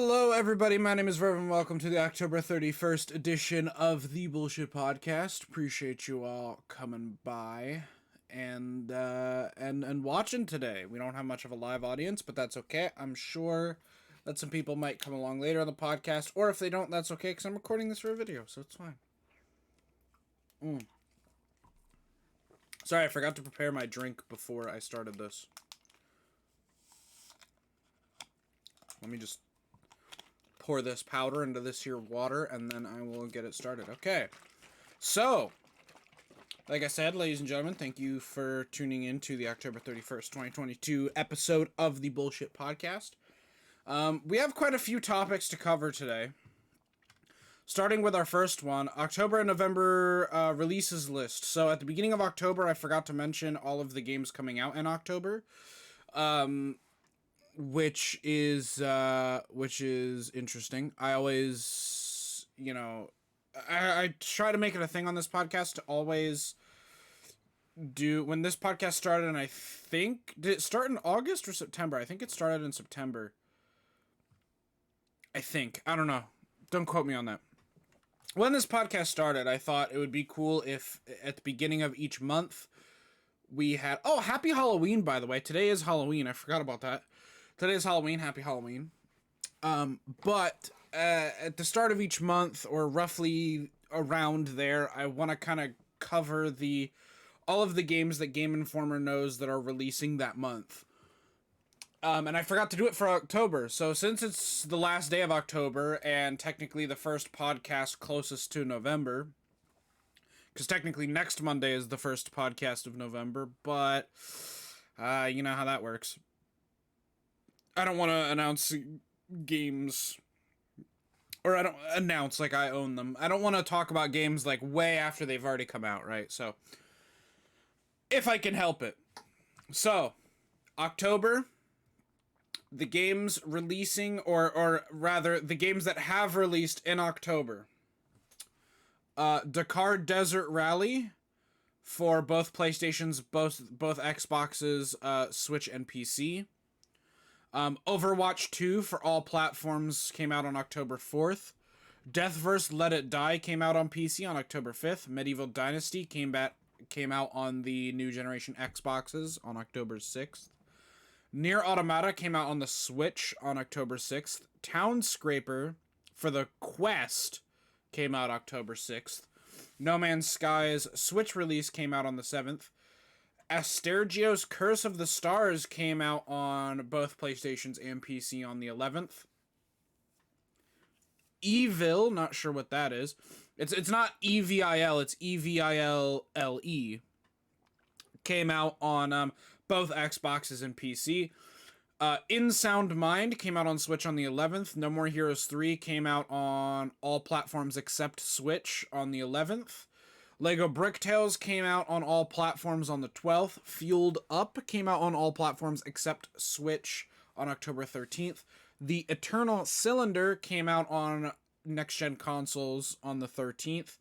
Hello, everybody. My name is Verb, and welcome to the October 31st edition of the Bullshit Podcast. Appreciate you all coming by and watching today. We don't have much of a live audience, but that's okay. I'm sure that some people might come along later on the podcast, or if they don't, that's okay, because I'm recording this for a video, so it's fine. Sorry, I forgot to prepare my drink before I started this. Let me just pour this powder into this here water, and then I will get it started. Okay, so, like I said, ladies and gentlemen, thank you for tuning in to the October 31st, 2022 episode of the Bullshit Podcast. We have quite a few topics to cover today. Starting with our first one, October and November releases list. So at the beginning of October, I forgot to mention all of the games coming out in October. Which is interesting. I always, I try to make it a thing on this podcast to always do, when this podcast started, and I think, did it start in August or September? I think it started in September. I don't know. Don't quote me on that. When this podcast started, I thought it would be cool if at the beginning of each month we had, happy Halloween, by the way. Today is Halloween. I forgot about that. Today is Halloween. Happy Halloween. But at the start of each month, or roughly around there, I want to kind of cover all of the games that Game Informer knows that are releasing that month. And I forgot to do it for October. So since it's the last day of October, and technically the first podcast closest to November, because technically next Monday is the first podcast of November, but you know how that works. I don't want to announce games, or I don't announce like I own them. I don't want to talk about games like way after they've already come out, right? So, if I can help it. So, October, the games releasing, or rather, the games that have released in October. Dakar Desert Rally for both PlayStations, both Xboxes, Switch, and PC. Overwatch 2 for all platforms came out on October 4th. Deathverse Let It Die came out on PC on October 5th. Medieval Dynasty came out on the new generation Xboxes on October 6th. Nier Automata came out on the Switch on October 6th. Townscraper for the Quest came out October 6th. No Man's Sky's Switch release came out on the 7th. Astergio's Curse of the Stars came out on both PlayStations and PC on the 11th. Evil, not sure what that is. It's not EVIL, it's EVILLE. Came out on both Xboxes and PC. In Sound Mind came out on Switch on the 11th. No More Heroes 3 came out on all platforms except Switch on the 11th. Lego Bricktales came out on all platforms on the 12th. Fueled Up came out on all platforms except Switch on October 13th. The Eternal Cylinder came out on next-gen consoles on the 13th.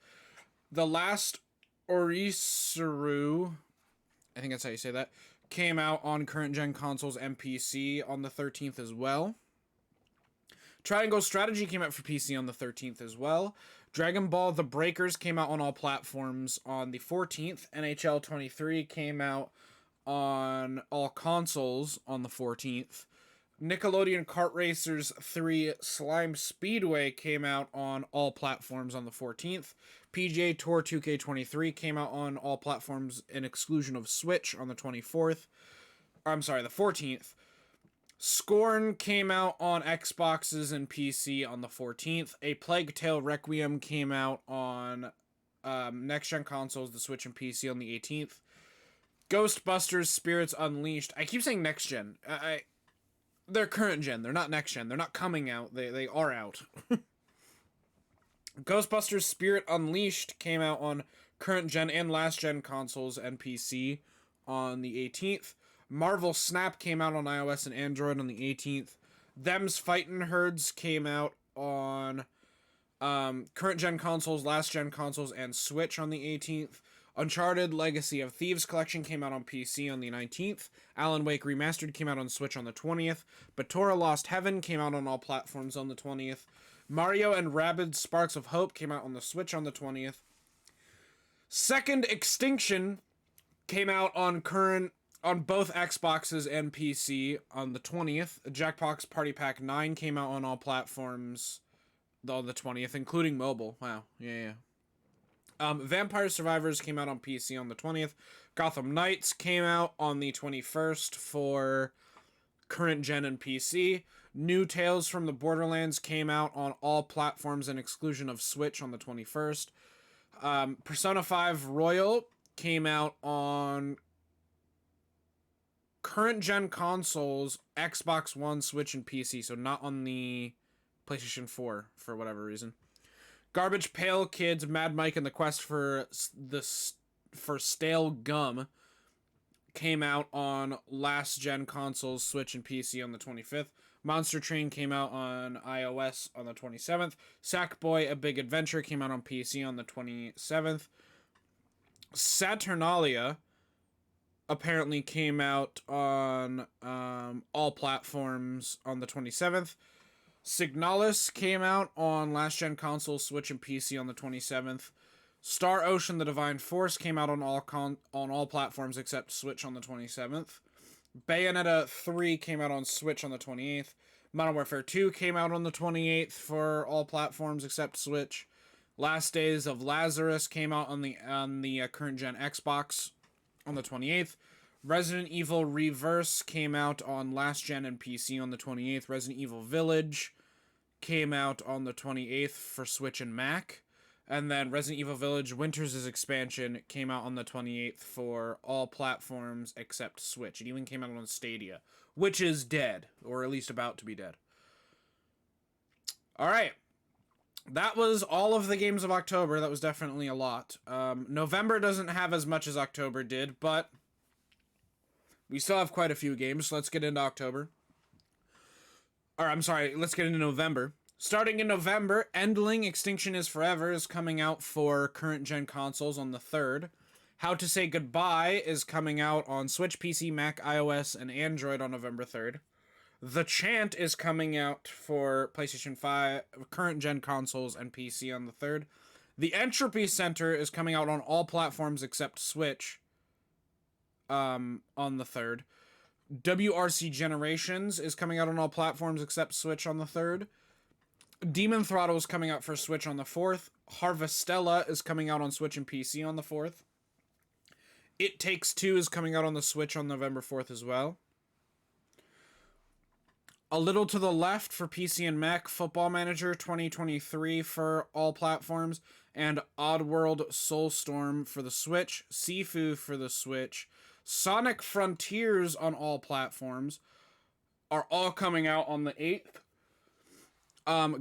The Last Orisuru, I think that's how you say that, came out on current-gen consoles and PC on the 13th as well. Triangle Strategy came out for PC on the 13th as well. Dragon Ball The Breakers came out on all platforms on the 14th. NHL 23 came out on all consoles on the 14th. Nickelodeon Kart Racers 3 Slime Speedway came out on all platforms on the 14th. PGA Tour 2K23 came out on all platforms in exclusion of Switch on the 24th. I'm sorry, the 14th. Scorn came out on Xboxes and PC on the 14th. A Plague Tale Requiem came out on next-gen consoles, the Switch and PC on the 18th. Ghostbusters Spirits Unleashed. I keep saying next-gen. They're current-gen. They're not next-gen. They're not coming out. They are out. Ghostbusters Spirit Unleashed came out on current-gen and last-gen consoles and PC on the 18th. Marvel Snap came out on iOS and Android on the 18th. Them's Fightin' Herds came out on current-gen consoles, last-gen consoles, and Switch on the 18th. Uncharted Legacy of Thieves Collection came out on PC on the 19th. Alan Wake Remastered came out on Switch on the 20th. Batora Lost Heaven came out on all platforms on the 20th. Mario and Rabbids Sparks of Hope came out on the Switch on the 20th. Second Extinction came out on both Xboxes and PC on the 20th. Jackbox Party Pack 9 came out on all platforms on the 20th, including mobile. Wow. Yeah. Vampire Survivors came out on PC on the 20th. Gotham Knights came out on the 21st for current gen and PC. New Tales from the Borderlands came out on all platforms and exclusion of Switch on the 21st. Persona 5 Royal came out on current gen consoles, Xbox One, Switch, and PC, so not on the PlayStation 4 for whatever reason. Garbage Pail Kids, Mad Mike and the Quest for Stale Gum came out on last gen consoles, Switch, and PC on the 25th. Monster Train came out on iOS on the 27th. Sackboy: A Big Adventure came out on PC on the 27th. Saturnalia apparently came out on all platforms on the 27th. Signalis came out on last-gen consoles, Switch, and PC on the 27th. Star Ocean: The Divine Force came out on all platforms except Switch on the 27th. Bayonetta 3 came out on Switch on the 28th. Modern Warfare 2 came out on the 28th for all platforms except Switch. Last Days of Lazarus came out on the current gen Xbox on the 28th. Resident Evil Reverse came out on last gen and PC on the 28th. Resident Evil Village came out on the 28th for Switch and Mac. And then Resident Evil Village Winter's Expansion came out on the 28th for all platforms except Switch. It even came out on Stadia, which is dead, or at least about to be dead. Alright. That was all of the games of October. That was definitely a lot. November doesn't have as much as October did, but we still have quite a few games. Let's get into October. Let's get into November. Starting in November, Endling Extinction is Forever is coming out for current-gen consoles on the 3rd. How to Say Goodbye is coming out on Switch, PC, Mac, iOS, and Android on November 3rd. The Chant is coming out for PlayStation 5, current-gen consoles, and PC on the 3rd. The Entropy Center is coming out on all platforms except Switch on the 3rd. WRC Generations is coming out on all platforms except Switch on the 3rd. Demon Throttle is coming out for Switch on the 4th. Harvestella is coming out on Switch and PC on the 4th. It Takes Two is coming out on the Switch on November 4th as well. A Little to the Left for PC and Mac, Football Manager 2023 for all platforms, and Oddworld Soulstorm for the Switch, Sifu for the Switch, Sonic Frontiers on all platforms are all coming out on the 8th.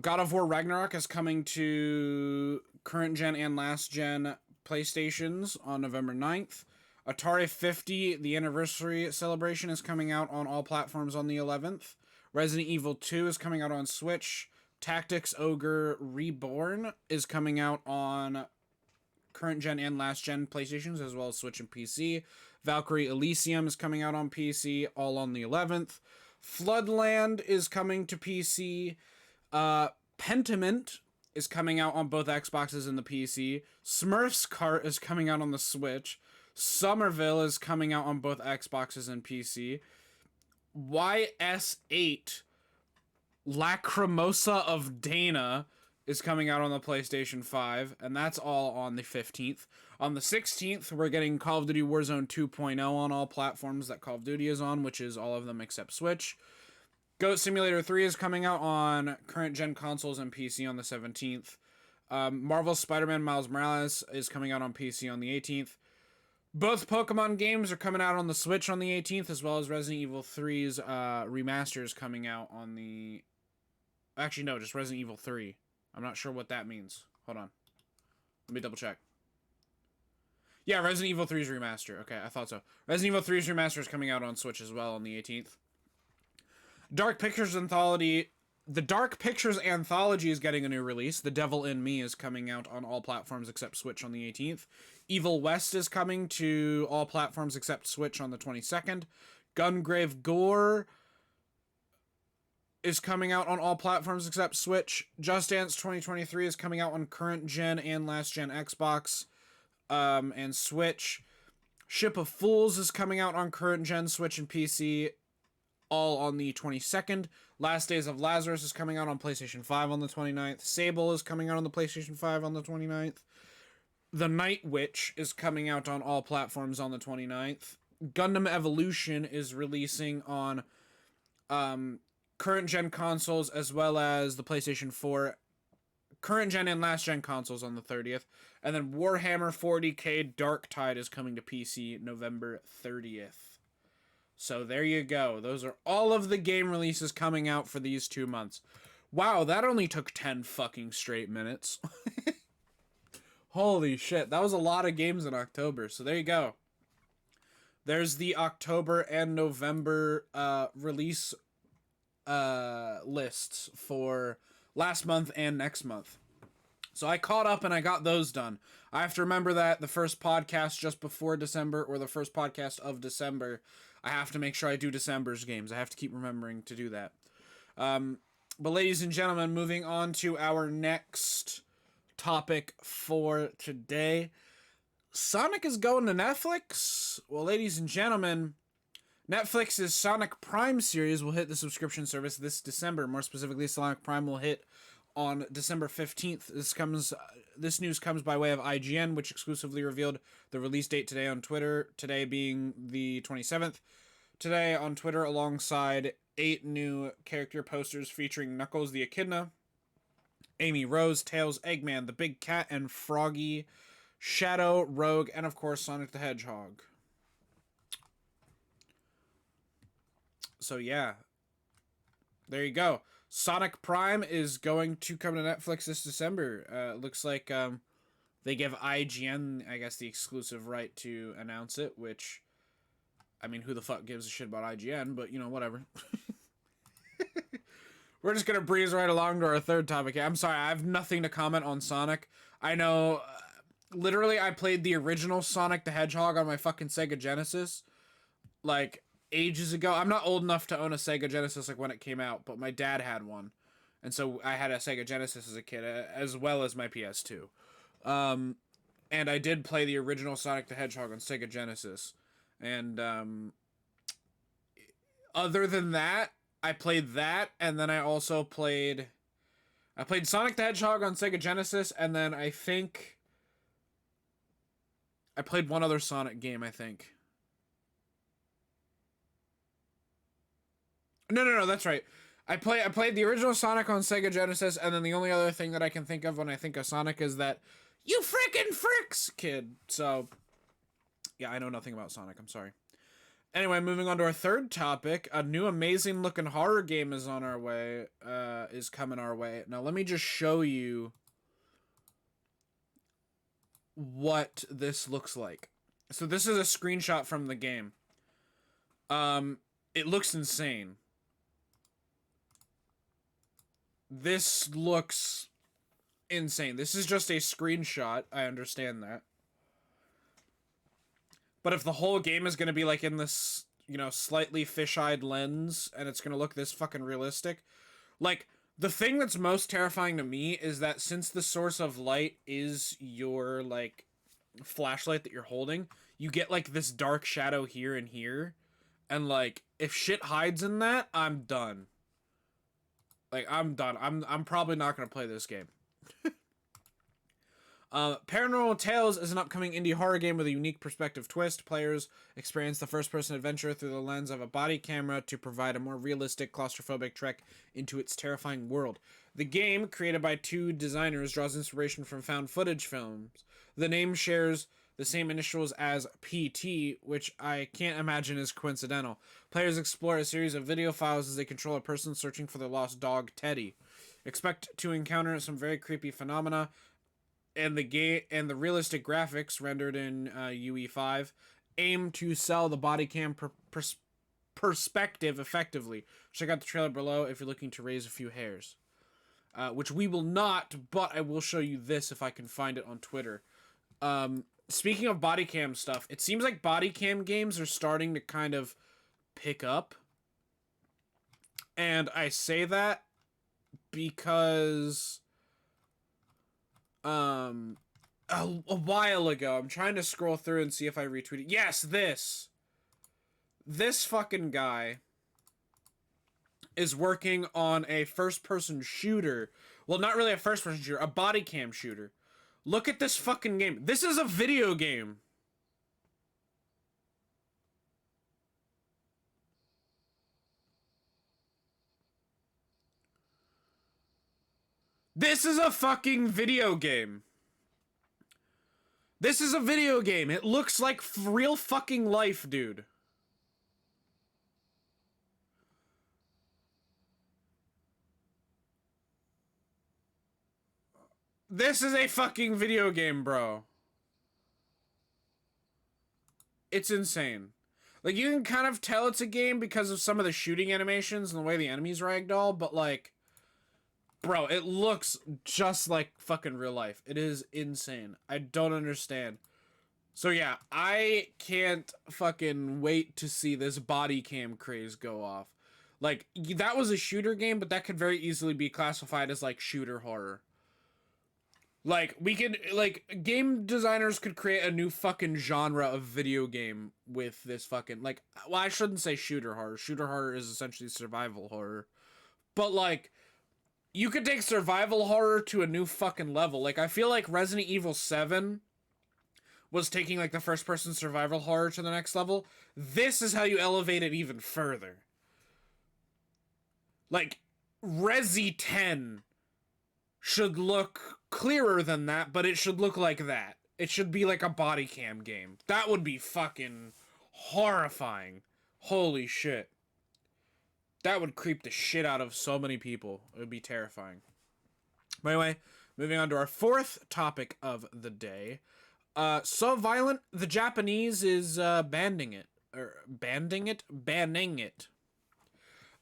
God of War Ragnarok is coming to current gen and last gen PlayStations on November 9th. Atari 50, the anniversary celebration, is coming out on all platforms on the 11th. Resident Evil 2 is coming out on Switch. Tactics Ogre Reborn is coming out on current gen and last gen PlayStations, as well as Switch and PC. Valkyrie Elysium is coming out on PC, all on the 11th. Floodland is coming to PC. Pentiment is coming out on both Xboxes and the PC. Smurfs Kart is coming out on the Switch. Somerville is coming out on both Xboxes and PC. YS8 Lacrimosa of Dana is coming out on the PlayStation 5, and that's all on the 15th. On the 16th, we're getting Call of Duty Warzone 2.0 on all platforms that Call of Duty is on, which is all of them except Switch. Goat Simulator 3 is coming out on current-gen consoles and PC on the 17th. Marvel's Spider-Man Miles Morales is coming out on PC on the 18th. Both Pokemon games are coming out on the Switch on the 18th, as well as Resident Evil 3's remaster is coming out on the... Actually, no, just Resident Evil 3. I'm not sure what that means. Hold on. Let me double check. Yeah, Resident Evil 3's remaster. Okay, I thought so. Resident Evil 3's remaster is coming out on Switch as well on the 18th. Dark Pictures Anthology... The Dark Pictures Anthology is getting a new release. The Devil in Me is coming out on all platforms except Switch on the 18th. Evil West is coming to all platforms except Switch on the 22nd. Gungrave Gore is coming out on all platforms except Switch. Just Dance 2023 is coming out on current gen and last gen Xbox and Switch. Ship of Fools is coming out on current gen Switch and PC, all on the 22nd. Last Days of Lazarus is coming out on PlayStation 5 on the 29th. Sable is coming out on the PlayStation 5 on the 29th. The Night Witch is coming out on all platforms on the 29th. Gundam Evolution is releasing on current gen consoles as well as the PlayStation 4, current gen and last gen consoles on the 30th. And then Warhammer 40k Darktide is coming to PC November 30th. So there you go. Those are all of the game releases coming out for these 2 months. Wow, that only took 10 fucking straight minutes. Holy shit, that was a lot of games in October. So there you go. There's the October and November release lists for last month and next month. So I caught up and I got those done. I have to remember that the first podcast just before December or the first podcast of December, I have to make sure I do December's games. I have to keep remembering to do that. But ladies and gentlemen, moving on to our next topic for today. Sonic is going to Netflix? Well, ladies and gentlemen, Netflix's Sonic Prime series will hit the subscription service this December. More specifically, Sonic Prime will hit on December 15th. This news comes by way of IGN, which exclusively revealed the release date today on Twitter, today being the 27th. Today on Twitter, alongside 8 new character posters featuring Knuckles the Echidna, Amy Rose, Tails, Eggman, the Big Cat, and Froggy, Shadow, Rogue, and of course Sonic the Hedgehog. So yeah, there you go. Sonic Prime is going to come to Netflix this December. Looks like they give IGN, I guess, the exclusive right to announce it, which, I mean, who the fuck gives a shit about IGN, but, you know, whatever. We're just going to breeze right along to our third topic. I'm sorry, I have nothing to comment on Sonic. I know, literally, I played the original Sonic the Hedgehog on my fucking Sega Genesis, like, ages ago. I'm not old enough to own a Sega Genesis like when it came out, but my dad had one. And so I had a Sega Genesis as a kid, as well as my PS2. And I did play the original Sonic the Hedgehog on Sega Genesis. And other than that, I played that, and then I also played Sonic the Hedgehog on Sega Genesis, and then I think I played one other Sonic game, I think. No, that's right. I played the original Sonic on Sega Genesis, and then the only other thing that I can think of when I think of Sonic is that "you frickin' fricks" kid. So, yeah, I know nothing about Sonic. I'm sorry. Anyway, moving on to our third topic, a new amazing looking horror game is on our way. Is coming our way. Now, let me just show you what this looks like. So this is a screenshot from the game. It looks insane. This looks insane. This is just a screenshot. I understand that. But if the whole game is going to be like in this, you know, slightly fish-eyed lens and it's going to look this fucking realistic, like, the thing that's most terrifying to me is that since the source of light is your, like, flashlight that you're holding, you get, like, this dark shadow here and here. And, like, if shit hides in that, I'm done. Like, I'm done. I'm probably not going to play this game. Paranormal Tales is an upcoming indie horror game with a unique perspective twist. Players experience the first-person adventure through the lens of a body camera to provide a more realistic, claustrophobic trek into its terrifying world. The game, created by 2 designers, draws inspiration from found footage films. The name shares the same initials as PT, which I can't imagine is coincidental. Players explore a series of video files as they control a person searching for their lost dog, Teddy. Expect to encounter some very creepy phenomena, and the realistic graphics rendered in UE5 aim to sell the body cam perspective effectively. Check out the trailer below if you're looking to raise a few hairs. Which we will not, but I will show you this if I can find it on Twitter. speaking of body cam stuff, it seems like body cam games are starting to kind of pick up. And I say that because a while ago, I'm trying to scroll through and see if I retweeted. Yes, this fucking guy is working on a first-person shooter. Well, not really a first-person shooter, a body cam shooter. Look at this fucking game. This is a video game. This is a fucking video game. This is a video game. It looks like real fucking life, dude. This is a fucking video game, bro. It's insane. Like, you can kind of tell it's a game because of some of the shooting animations and the way the enemies ragdoll, but, like, bro, it looks just like fucking real life. It is insane. I don't understand. So, yeah, I can't fucking wait to see this body cam craze go off. Like, that was a shooter game, but that could very easily be classified as, like, shooter horror. Like, we could, like, game designers could create a new fucking genre of video game with this fucking, like, well, I shouldn't say shooter horror. Shooter horror is essentially survival horror. But, like, you could take survival horror to a new fucking level. Like, I feel like Resident Evil 7 was taking, like, the first-person survival horror to the next level. This is how you elevate it even further. Like, Resi 10 should look clearer than that, but it should look like that. It should be like a body cam game. That would be fucking horrifying. Holy shit. That would creep the shit out of so many people. It would be terrifying. But anyway, moving on to our fourth topic of the day. So violent, the Japanese is banning it. Banning it.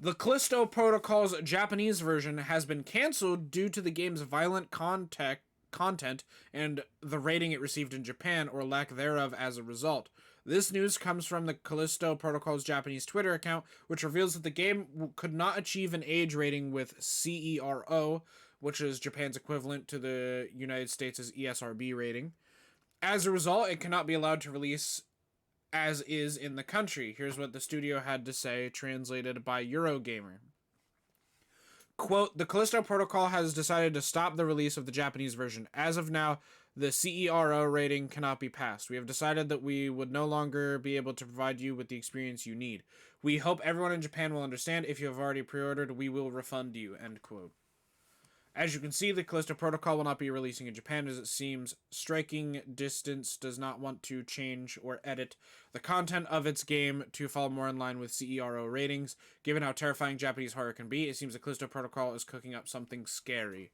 The Callisto Protocol's Japanese version has been cancelled due to the game's violent content and the rating it received in Japan, or lack thereof, as a result. This news comes from the Callisto Protocol's Japanese Twitter account, which reveals that the game could not achieve an age rating with CERO, which is Japan's equivalent to the United States' ESRB rating. As a result, it cannot be allowed to release as is in the country. Here's what the studio had to say, translated by Eurogamer. Quote, the Callisto Protocol has decided to stop the release of the Japanese version. As of now, the CERO rating cannot be passed. We have decided that we would no longer be able to provide you with the experience you need. We hope everyone in Japan will understand. If you have already pre-ordered, we will refund you, end quote. As you can see, the Callisto Protocol will not be releasing in Japan, as it seems Striking Distance does not want to change or edit the content of its game to fall more in line with CERO ratings. Given how terrifying Japanese horror can be, it seems the Callisto Protocol is cooking up something scary.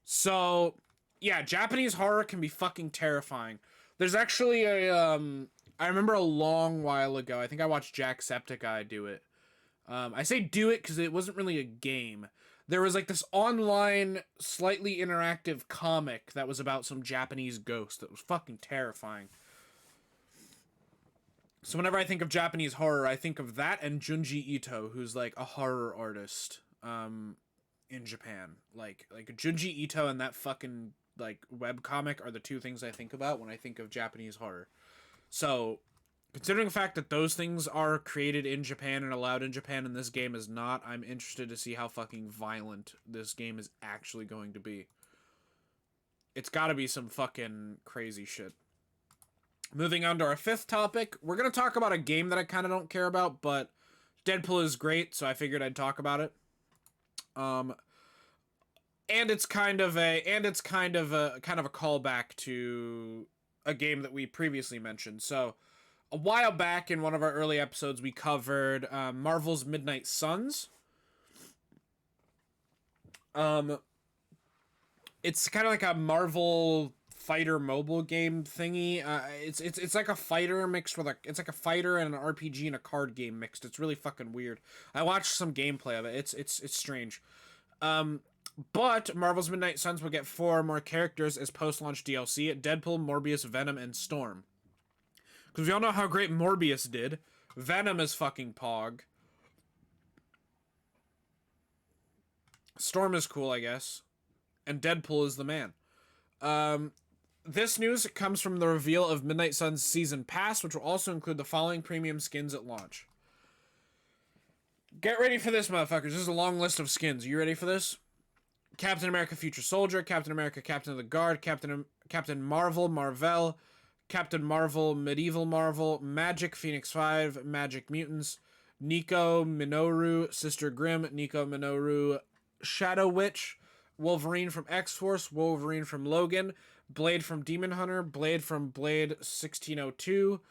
So, yeah, Japanese horror can be fucking terrifying. There's actually I remember a long while ago, I think I watched Jacksepticeye do it. I say do it because it wasn't really a game. There was like this online, slightly interactive comic that was about some Japanese ghost that was fucking terrifying. So whenever I think of Japanese horror, I think of that and Junji Ito, who's like a horror artist in Japan. Like Junji Ito and that fucking like webcomic are the two things I think about when I think of Japanese horror. So considering the fact that those things are created in Japan and allowed in Japan and this game is not, I'm interested to see how fucking violent this game is actually going to be. It's gotta be some fucking crazy shit. Moving on to our fifth topic, we're gonna talk about a game that I kind of don't care about, but Deadpool is great, so I figured I'd talk about it. And it's kind of a callback to a game that we previously mentioned. So a while back in one of our early episodes, we covered Marvel's Midnight Suns. It's kind of like a Marvel fighter mobile game thingy. It's like a fighter mixed with it's like a fighter and an RPG and a card game mixed. It's really fucking weird. I watched some gameplay of it. It's strange. But Marvel's Midnight Suns will get 4 more characters as post-launch DLC: Deadpool, Morbius, Venom, and Storm. Because we all know how great Morbius did. Venom is fucking pog. Storm is cool, I guess. And Deadpool is the man. This news comes from the reveal of Midnight Suns Season Pass, which will also include the following premium skins at launch. Get ready for this, motherfuckers. This is a long list of skins. Are you ready for this? Captain America Future Soldier, Captain America Captain of the Guard, Captain Marvel Marvel, Captain Marvel Medieval Marvel, Magic Phoenix 5, Magic Mutants, Nico Minoru Sister Grimm, Nico Minoru Shadow Witch, Wolverine from X-Force, Wolverine from Logan, Blade from Demon Hunter, Blade from Blade 1602,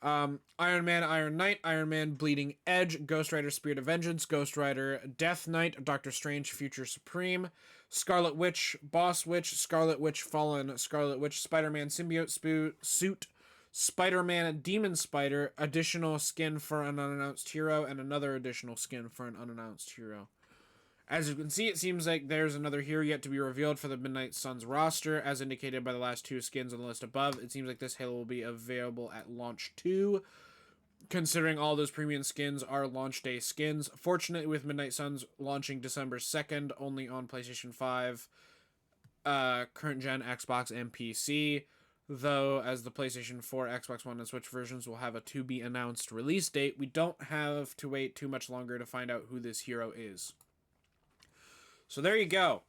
Iron Man, Iron Knight, Iron Man, Bleeding Edge, Ghost Rider, Spirit of Vengeance, Ghost Rider, Death Knight, Doctor Strange, Future Supreme, Scarlet Witch, Boss Witch, Scarlet Witch Fallen, Scarlet Witch, Spider-Man Symbiote Suit, Spider-Man Demon Spider, additional skin for an unannounced hero, and another additional skin for an unannounced hero. As you can see, it seems like there's another hero yet to be revealed for the Midnight Suns roster, as indicated by the last 2 skins on the list above. It seems like this halo will be available at launch 2, considering all those premium skins are launch day skins. Fortunately, with Midnight Suns launching December 2nd, only on PlayStation 5, current gen Xbox, and PC, though as the PlayStation 4, Xbox One, and Switch versions will have a to-be-announced release date, we don't have to wait too much longer to find out who this hero is. So there you go.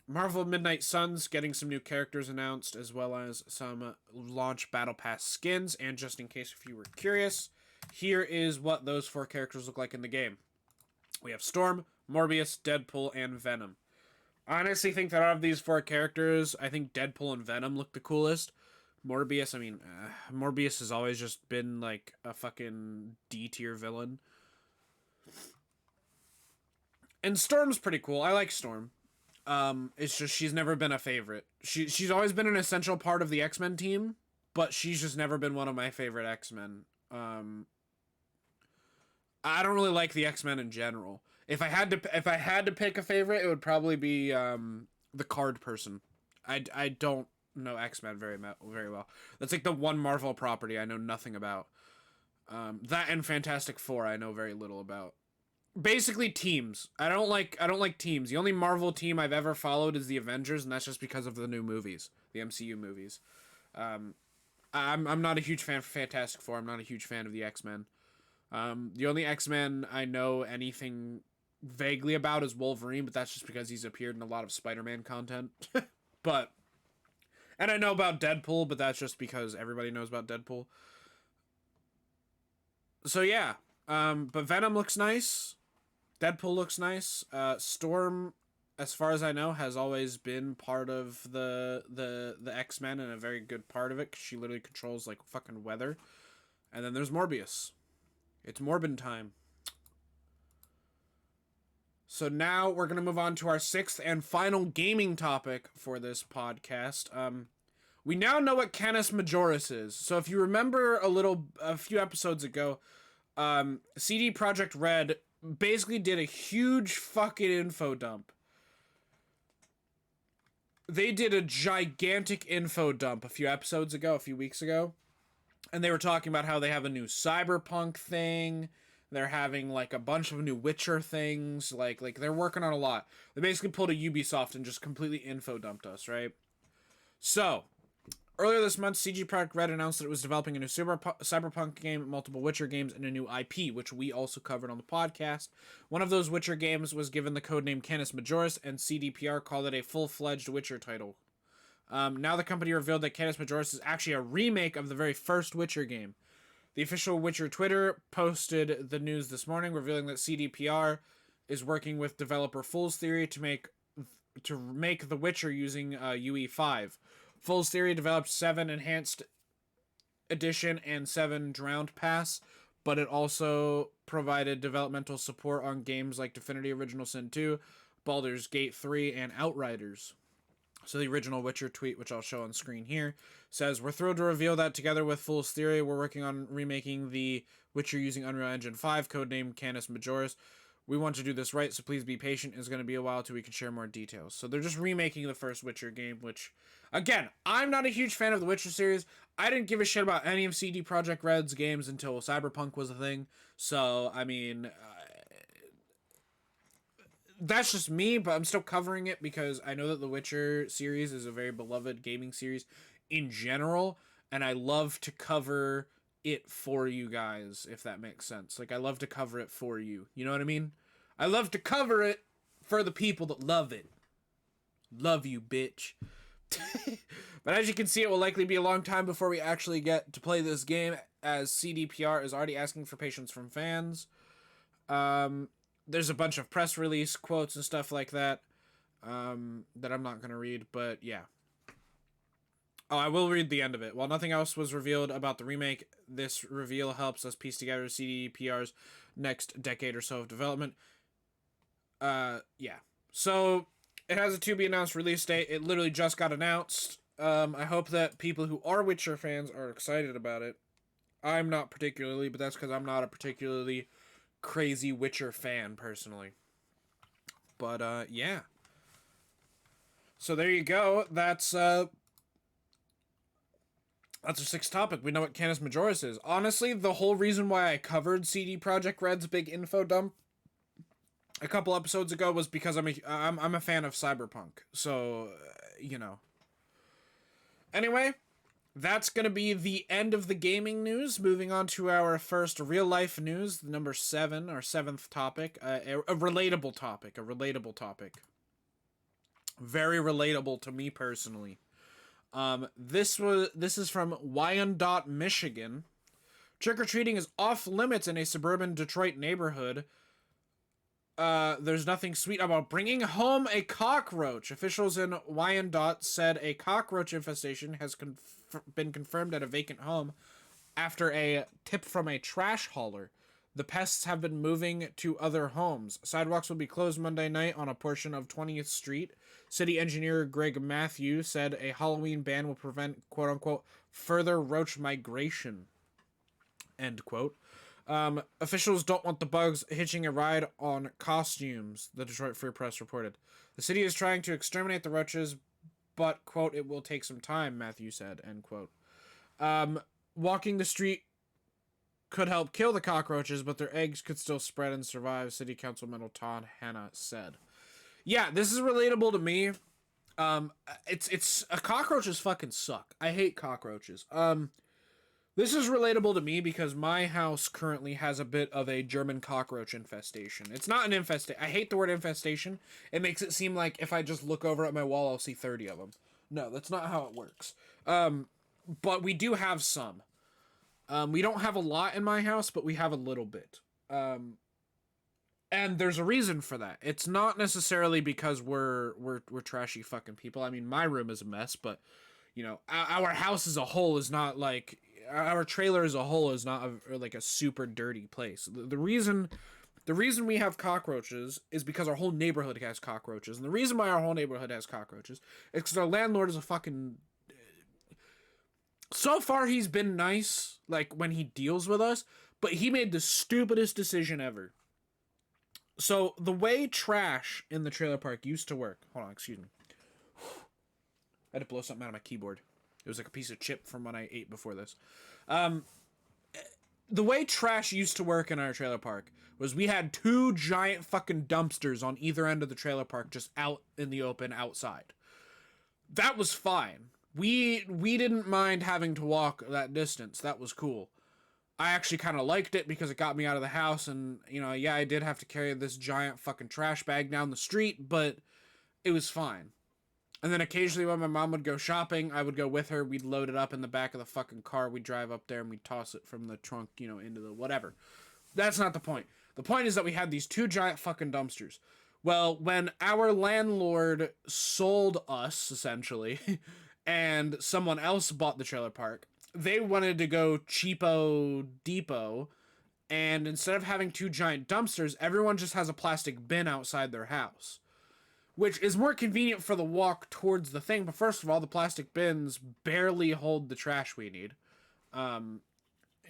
Marvel Midnight Suns getting some new characters announced, as well as some launch Battle Pass skins. And just in case if you were curious, here is what those 4 characters look like in the game. We have Storm, Morbius, Deadpool, and Venom. I honestly think that out of these 4 characters, I think Deadpool and Venom look the coolest. Morbius, Morbius has always just been like a fucking D-tier villain. And Storm's pretty cool. I like Storm. It's just she's never been a favorite. She's always been an essential part of the X-Men team, but she's just never been one of my favorite X-Men. I don't really like the X-Men in general. If I had to pick a favorite, it would probably be the Card person. I don't know X-Men very well. That's like the one Marvel property I know nothing about. That and Fantastic Four I know very little about. Basically teams. I don't like teams. The only Marvel team I've ever followed is the Avengers, and that's just because of the new movies, the MCU movies. I'm not a huge fan of Fantastic Four. I'm not a huge fan of the X-Men. The only X-Men I know anything vaguely about is Wolverine, but that's just because he's appeared in a lot of Spider-Man content. And I know about Deadpool, but that's just because everybody knows about Deadpool. So yeah, but Venom looks nice. Deadpool looks nice. Storm, as far as I know, has always been part of the X-Men and a very good part of it, 'cause she literally controls like fucking weather. And then there's Morbius. It's Morbin time. So now we're gonna move on to our 6th and final gaming topic for this podcast. We now know what Canis Majoris is. So if you remember a few episodes ago, CD Projekt Red basically did a huge fucking info dump. They did a gigantic info dump a few weeks ago. And they were talking about how they have a new Cyberpunk thing. They're having like a bunch of new Witcher things. Like they're working on a lot. They basically pulled a Ubisoft and just completely info dumped us, right? So, earlier this month, CG Projekt Red announced that it was developing a new Cyberpunk game, multiple Witcher games, and a new IP, which we also covered on the podcast. One of those Witcher games was given the codename Canis Majoris, and CDPR called it a full-fledged Witcher title. Now the company revealed that Canis Majoris is actually a remake of the very first Witcher game. The official Witcher Twitter posted the news this morning, revealing that CDPR is working with developer Fool's Theory to make The Witcher using UE5. Fool's Theory developed 7 Enhanced Edition and 7 Drowned Pass, but it also provided developmental support on games like Divinity Original Sin 2, Baldur's Gate 3, and Outriders. So the original Witcher tweet, which I'll show on screen here, says, "We're thrilled to reveal that together with Fool's Theory, we're working on remaking The Witcher using Unreal Engine 5, codenamed Canis Majoris. We want to do this right, so please be patient. It's going to be a while till we can share more details. So they're just remaking the first Witcher game, which, again, I'm not a huge fan of the Witcher series. I didn't give a shit about any of CD Projekt Red's games until Cyberpunk was a thing. So, I mean, that's just me, but I'm still covering it because I know that the Witcher series is a very beloved gaming series in general, and I love to cover it for you guys, if that makes sense. Like, I love to cover it for you. You know what I mean? I love to cover it for the people that love it. Love you, bitch. But as you can see, it will likely be a long time before we actually get to play this game, as CDPR is already asking for patience from fans. There's a bunch of press release quotes and stuff like that that I'm not going to read, but yeah. Oh, I will read the end of it. While nothing else was revealed about the remake, this reveal helps us piece together CDPR's next decade or so of development. Yeah. So, it has a to-be-announced release date. It literally just got announced. I hope that people who are Witcher fans are excited about it. I'm not particularly, but that's because I'm not a particularly crazy Witcher fan, personally. But, yeah. So, there you go. That's our sixth topic. We know what Canis Majoris is. Honestly, the whole reason why I covered CD Projekt Red's big info dump a couple episodes ago was because I'm a fan of Cyberpunk. So, you know. Anyway, that's going to be the end of the gaming news. Moving on to our first real life news, number 7, our 7th topic, a relatable topic, Very relatable to me personally. This is from Wyandotte, Michigan. Trick-or-treating is off limits in a suburban Detroit neighborhood. There's nothing sweet about bringing home a cockroach. Officials in Wyandotte said a cockroach infestation has been confirmed at a vacant home after a tip from a trash hauler. The pests have been moving to other homes. Sidewalks will be closed Monday night on a portion of 20th Street. City engineer Greg Matthew said a Halloween ban will prevent, quote-unquote, further roach migration, end quote. Officials don't want the bugs hitching a ride on costumes, the Detroit Free Press reported. The city is trying to exterminate the roaches, but, quote, it will take some time, Matthew said, end quote. Walking the street could help kill the cockroaches, but their eggs could still spread and survive, City Councilman Todd Hanna said. Yeah, this is relatable to me. Cockroaches fucking suck. I hate cockroaches. This is relatable to me because my house currently has a bit of a German cockroach infestation. It's not an infestation. I hate the word infestation. It makes it seem like if I just look over at my wall, I'll see 30 of them. No, that's not how it works. But we do have some. We don't have a lot in my house, but we have a little bit. And there's a reason for that. It's not necessarily because we're trashy fucking people. I mean, my room is a mess, but you know, our house as a whole is not like our trailer as a whole is not like a super dirty place. The reason we have cockroaches is because our whole neighborhood has cockroaches, and the reason why our whole neighborhood has cockroaches is because our landlord is a fucking. So far, he's been nice, like when he deals with us, but he made the stupidest decision ever. So, the way trash in the trailer park used to work... Hold on, excuse me. I had to blow something out of my keyboard. It was like a piece of chip from when I ate before this. The way trash used to work in our trailer park was we had 2 giant fucking dumpsters on either end of the trailer park just out in the open outside. That was fine. We didn't mind having to walk that distance. That was cool. I actually kind of liked it because it got me out of the house, and, you know, yeah, I did have to carry this giant fucking trash bag down the street, but it was fine. And then occasionally when my mom would go shopping, I would go with her, we'd load it up in the back of the fucking car, we'd drive up there, and we'd toss it from the trunk, you know, into the whatever. That's not the point. The point is that we had these 2 giant fucking dumpsters. Well, when our landlord sold us, essentially, and someone else bought the trailer park, they wanted to go cheapo depot, and instead of having 2 giant dumpsters, everyone just has a plastic bin outside their house, which is more convenient for the walk towards the thing. But first of all, the plastic bins barely hold the trash we need.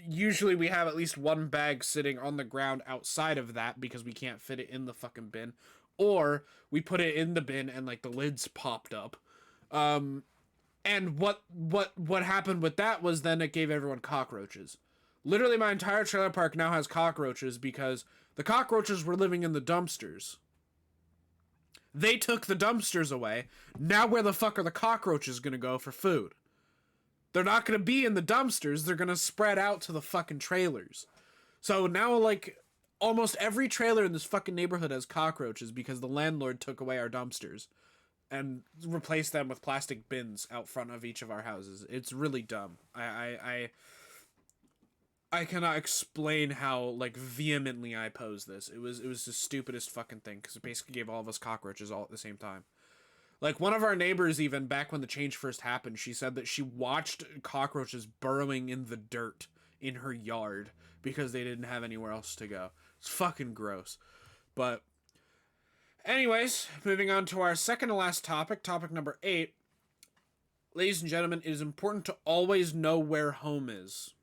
usually we have at least one bag sitting on the ground outside of that because we can't fit it in the fucking bin, or we put it in the bin and like the lids popped up. And what happened with that was then it gave everyone cockroaches. Literally, my entire trailer park now has cockroaches because the cockroaches were living in the dumpsters. They took the dumpsters away. Now where the fuck are the cockroaches gonna go for food? They're not gonna be in the dumpsters. They're gonna spread out to the fucking trailers. So now, like, almost every trailer in this fucking neighborhood has cockroaches because the landlord took away our dumpsters and replaced them with plastic bins out front of each of our houses. It's really dumb. I cannot explain how like vehemently I oppose this. It was the stupidest fucking thing because it basically gave all of us cockroaches all at the same time. Like one of our neighbors, even back when the change first happened, she said that she watched cockroaches burrowing in the dirt in her yard because they didn't have anywhere else to go. It's fucking gross. But anyways, moving on to our second to last topic, topic number 8. Ladies and gentlemen, it is important to always know where home is.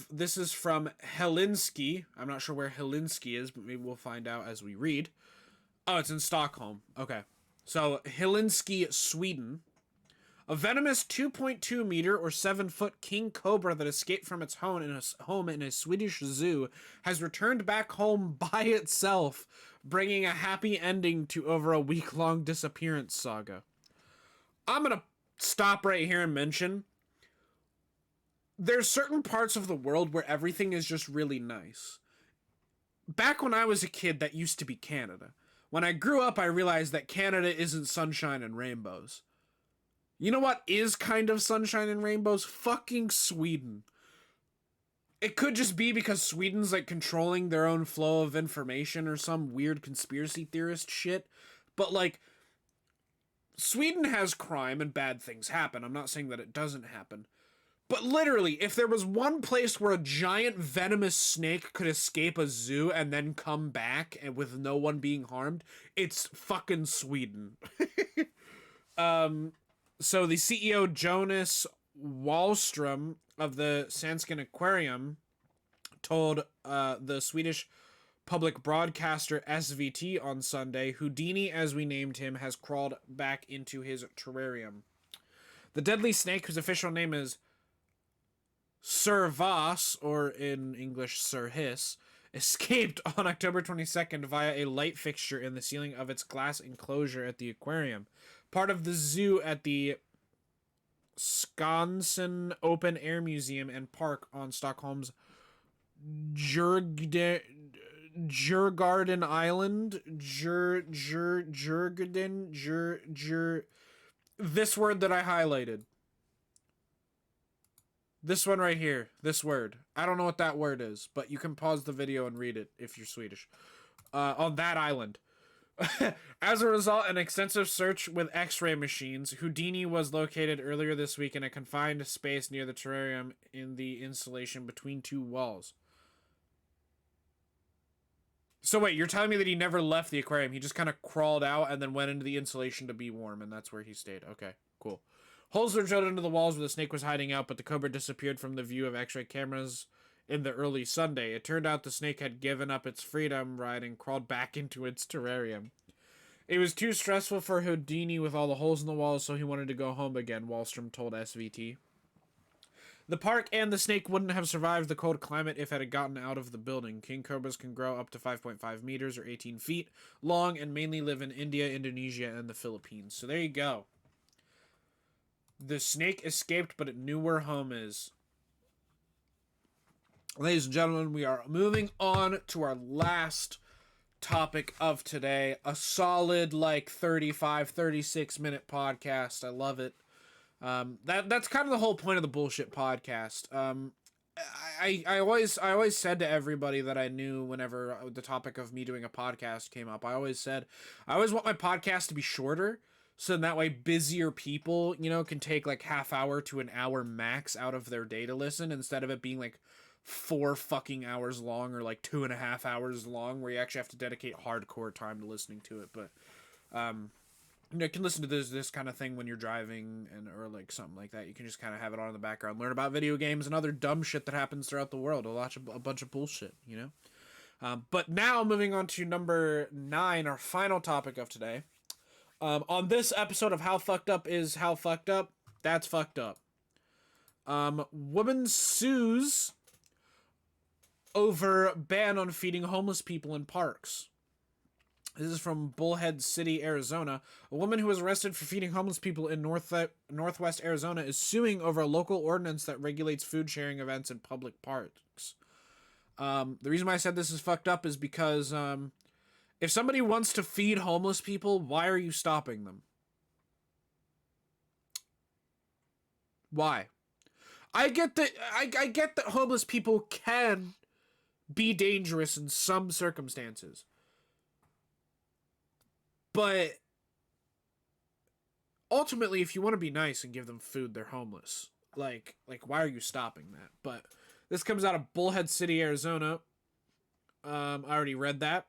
This is from Helsinki. I'm not sure where Helsinki is, but maybe we'll find out as we read. Oh, it's in Stockholm. Okay. So, Helsinki, Sweden. A venomous 2.2 meter or 7-foot king cobra that escaped from its home in a Swedish zoo has returned back home by itself, bringing a happy ending to over a week-long disappearance saga. I'm gonna stop right here and mention there's certain parts of the world where everything is just really nice. Back when I was a kid, that used to be Canada. When I grew up, I realized that Canada isn't sunshine and rainbows. You know what is kind of sunshine and rainbows? Fucking Sweden. It could just be because Sweden's like controlling their own flow of information or some weird conspiracy theorist shit. But like, Sweden has crime and bad things happen. I'm not saying that it doesn't happen. But literally, if there was one place where a giant venomous snake could escape a zoo and then come back and with no one being harmed, it's fucking Sweden. So the CEO Jonas Wallström of the Skansen Aquarium told the Swedish public broadcaster SVT on Sunday, Houdini, as we named him, has crawled back into his terrarium. The deadly snake, whose official name is Sir Voss, or in English, Sir Hiss, escaped on October 22nd via a light fixture in the ceiling of its glass enclosure at the aquarium, part of the zoo at the Skansen Open Air Museum and Park on Stockholm's Djurgården Island. Djurgården. This word that I highlighted. This one right here. This word. I don't know what that word is, but you can pause the video and read it if you're Swedish. On that island. As a result, an extensive search with X-ray machines, Houdini was located earlier this week in a confined space near the terrarium in the insulation between two walls. So wait, you're telling me that he never left the aquarium. He just kind of crawled out and then went into the insulation to be warm, and that's where he stayed. Okay, cool. Holes were drilled into the walls where the snake was hiding out, but the cobra disappeared from the view of X-ray cameras in the early Sunday. It turned out the snake had given up its freedom ride and crawled back into its terrarium. It was too stressful for Houdini with all the holes in the walls, so he wanted to go home again, Wallström told SVT. The park and the snake wouldn't have survived the cold climate if it had gotten out of the building. King cobras can grow up to 5.5 meters or 18 feet long and mainly live in India, Indonesia, and the Philippines. So there you go. The snake escaped, but it knew where home is. Ladies and gentlemen, we are moving on to our last topic of today. A solid, 35, 36-minute podcast. I love it. That's kind of the whole point of the bullshit podcast. I always said to everybody that I knew whenever the topic of me doing a podcast came up, I always want my podcast to be shorter. So that way busier people, can take half hour to an hour max out of their day to listen instead of it being 4 fucking hours long or 2.5 hours long where you actually have to dedicate hardcore time to listening to it. But, you can listen to this kind of thing when you're driving and or like something like that. You can just kind of have it on in the background, learn about video games and other dumb shit that happens throughout the world. A bunch of bullshit, you know. But now moving on to number 9, our final topic of today. On this episode of How Fucked Up is How Fucked Up. That's fucked up. Woman sues over ban on feeding homeless people in parks. This is from Bullhead City, Arizona. A woman who was arrested for feeding homeless people in Northwest Arizona is suing over a local ordinance that regulates food sharing events in public parks. The reason why I said this is fucked up is because if somebody wants to feed homeless people, why are you stopping them? Why? I get that I get that homeless people can be dangerous in some circumstances. But ultimately, if you want to be nice and give them food, they're homeless. Like why are you stopping that? But this comes out of Bullhead City, Arizona. I already read that.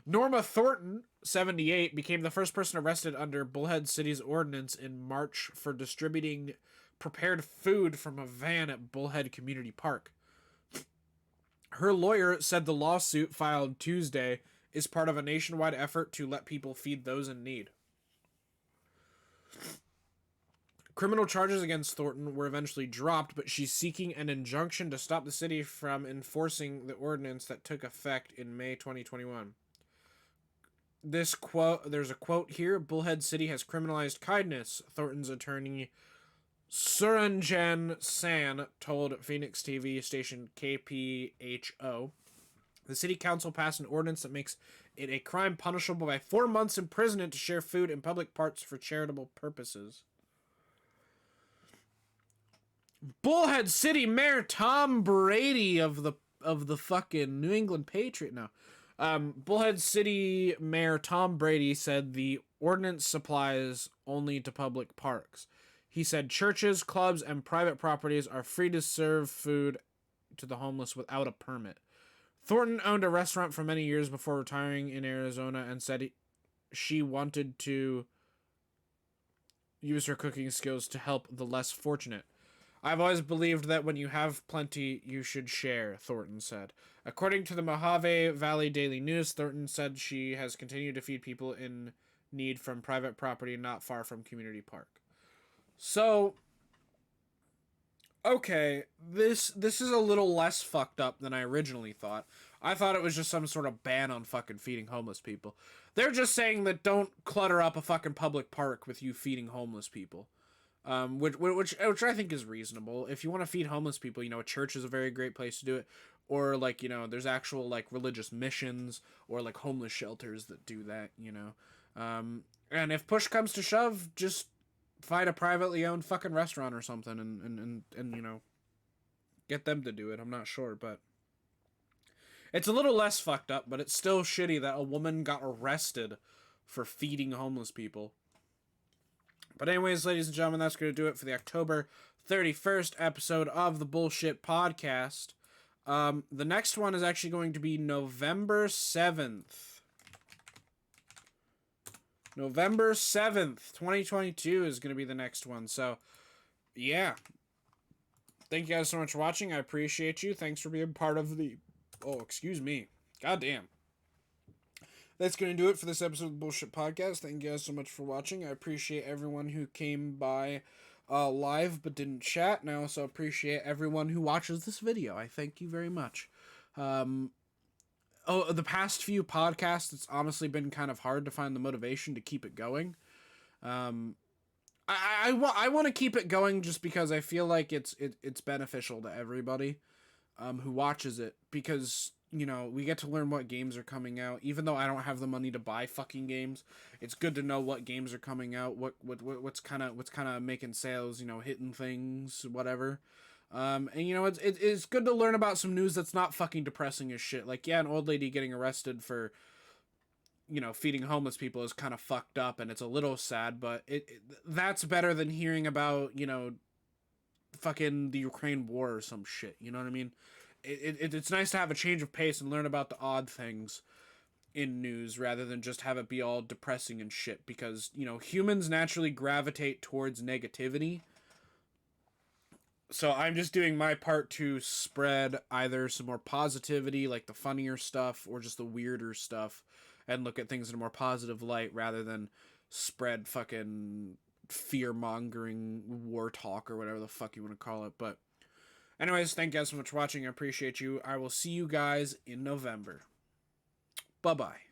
Norma Thornton, 78, became the first person arrested under Bullhead City's ordinance in March for distributing prepared food from a van at Bullhead Community Park. Her lawyer said the lawsuit filed Tuesday is part of a nationwide effort to let people feed those in need. Criminal charges against Thornton were eventually dropped, but she's seeking an injunction to stop the city from enforcing the ordinance that took effect in May 2021. There's a quote here. Bullhead City has criminalized kindness, Thornton's attorney Suranjan San told Phoenix TV station KPHO. The city council passed an ordinance that makes it a crime punishable by 4 months imprisonment to share food in public parks for charitable purposes. Bullhead City Mayor Tom Brady of the fucking New England Patriot now. Bullhead City Mayor Tom Brady said the ordinance supplies only to public parks. He said churches, clubs, and private properties are free to serve food to the homeless without a permit. Thornton owned a restaurant for many years before retiring in Arizona and said she wanted to use her cooking skills to help the less fortunate. I've always believed that when you have plenty, you should share, Thornton said. According to the Mojave Valley Daily News, Thornton said she has continued to feed people in need from private property not far from Community Park. So, okay, this is a little less fucked up than I originally thought. I thought it was just some sort of ban on fucking feeding homeless people. They're just saying that don't clutter up a fucking public park with you feeding homeless people. Which I think is reasonable. If you want to feed homeless people, a church is a very great place to do it. Or there's actual religious missions or homeless shelters that do that, And if push comes to shove, just find a privately owned fucking restaurant or something and get them to do it. I'm not sure, but it's a little less fucked up, but it's still shitty that a woman got arrested for feeding homeless people. But anyways, ladies and gentlemen, that's going to do it for the October 31st episode of the Bullshit Podcast. The next one is actually going to be November 7th. November 7th, 2022 is going to be the next one. So, yeah. Thank you guys so much for watching. I appreciate you. Thanks for being part of the... Oh, excuse me. Goddamn. That's going to do it for this episode of the Bullshit Podcast. Thank you guys so much for watching. I appreciate everyone who came by live but didn't chat. And I also appreciate everyone who watches this video. I thank you very much. The past few podcasts, it's honestly been kind of hard to find the motivation to keep it going. I want to keep it going just because I feel like it's beneficial to everybody who watches it, because we get to learn what games are coming out. Even though I don't have the money to buy fucking games, it's good to know what games are coming out, what's kind of making sales, hitting things, whatever. And it's good to learn about some news that's not fucking depressing as shit. Like, yeah, an old lady getting arrested for feeding homeless people is kind of fucked up and it's a little sad, but that's better than hearing about fucking the Ukraine war or some shit. You know what I mean? It's nice to have a change of pace and learn about the odd things in news rather than just have it be all depressing and shit, because, you know, humans naturally gravitate towards negativity. So I'm just doing my part to spread either some more positivity, like the funnier stuff, or just the weirder stuff, and look at things in a more positive light rather than spread fucking fear mongering war talk or whatever the fuck you want to call it. But anyways, thank you guys so much for watching. I appreciate you. I will see you guys in November. Bye bye.